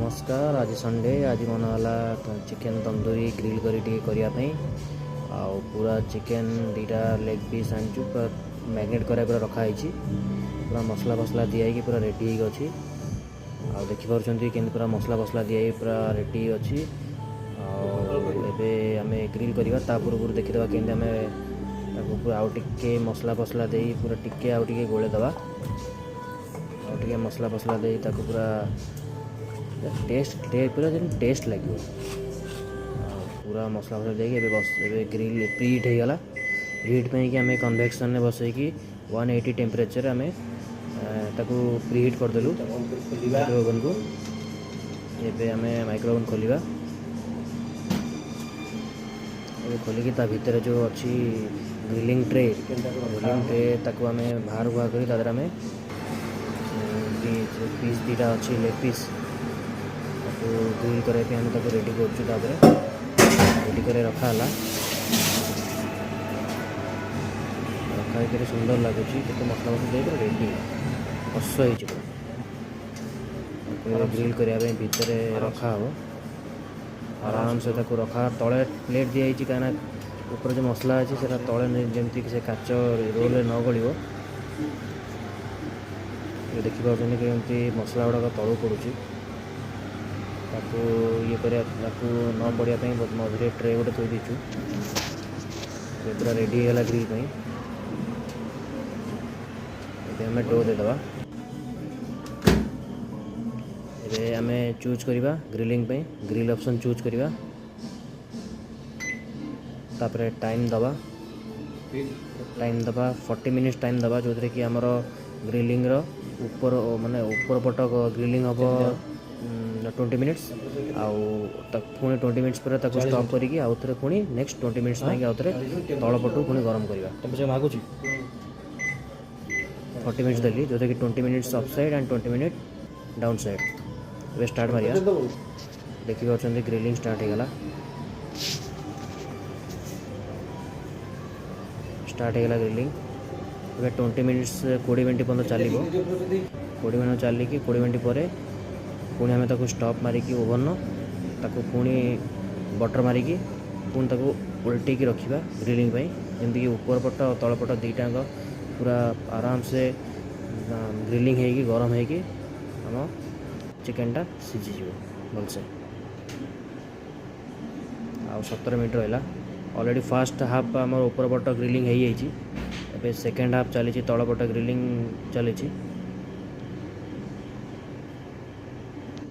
नमस्कार। आज संडे आज मन है चिकेन तंदूरी ग्रिल करने पूरा चिकेन दीटा लेग पीस आनचु पूरा मैरिनेट कर पूरा रखाई पूरा मसला फसला दिखाई पूरा रेडी अच्छी देखिपुंट कि पूरा मसला फसला दिखाई पूरा रेडी अच्छी आम ग्रिल करवा पूर्व देखीदे कि आम पूरा आउ टे मसला फसला दे पूरा टिके आउ टे गोलेदवा आउ मसला फसला दे पूरा पूरा टेस्ट लगे पूरा मसला फसला देके बस ग्रिल प्रीहीट हो गला। प्रीहीट पे कि आम कन्वेक्शन में बसैकी 180 टेम्परेचर आम प्रीहीट करदेलु माइक्रोवेवन को। ये आम माइक्रोवेवन खोलिया खोलिकी भितर जो अच्छी ग्रिलिंग ट्रे ताको आम बाहर बुआ कर आम पीस दीटा अच्छी लेग पीस ग्रिल करने आम रेडी कर रेडी कर रखा रखा सुंदर लगुच के मसला मसला दे रेडी कष हो ग्रिल करने भितर रखा हो आराम से रखा तले प्लेट दी कहीं ऊपर जो मसला अच्छी से तले जमती से काच रोल न गलो देखिए कि मसला गुड़ाक तलू पड़ूँ ये न पड़ापी मझे ट्रे गोटे थोड़ी दीचु पूरा रेडी है ग्रिल आम डो देदवा। ये आम चूज करवा ग्रिलिंग ग्रिल ऑप्शन चूज करवा तापर टाइम दबा 40 मिनिट्स टाइम दबा जो कि आमर ग्रिलिंग ऊपर माने ऊपर पट ग्रिलिंग हम 20 मिनिट्स आउ पुणी 20 मिनिट्स पर स्टॉप करिकी आउ थे पुणी नेक्स्ट 20 मिनिट्स आउ थे तल पटू पुणी गरम करवा मागुची 40 मिनिट्स देली जो कि 20 minutes up side and 20 minute down side. Way start Maria देखिए ग्रिलिंग स्टार्ट हो गला ग्रिलिंग। 20 मिनिट्स 20 मिनट पर्यटन चलो 20 मिनट चलिकी 20 मिनट पर पुणी आम स्टॉप मारिकी ओवन ताको पुणी बटर मारिकी पुणी ताको उल्टेकी रखा ग्रिलिंग जमीक ऊपर पट तल पट दीटा पूरा आराम से ग्रिलिंग होगी गरम होगी आम चिकेनटा सीझीज भलसे। आ 17 मिनट रहा ऑलरेडी फास्ट हाफ आम ऊपर पट ग्रिलिंग हो सेकेंड हाफ चली तल पट ग्रिलिंग चली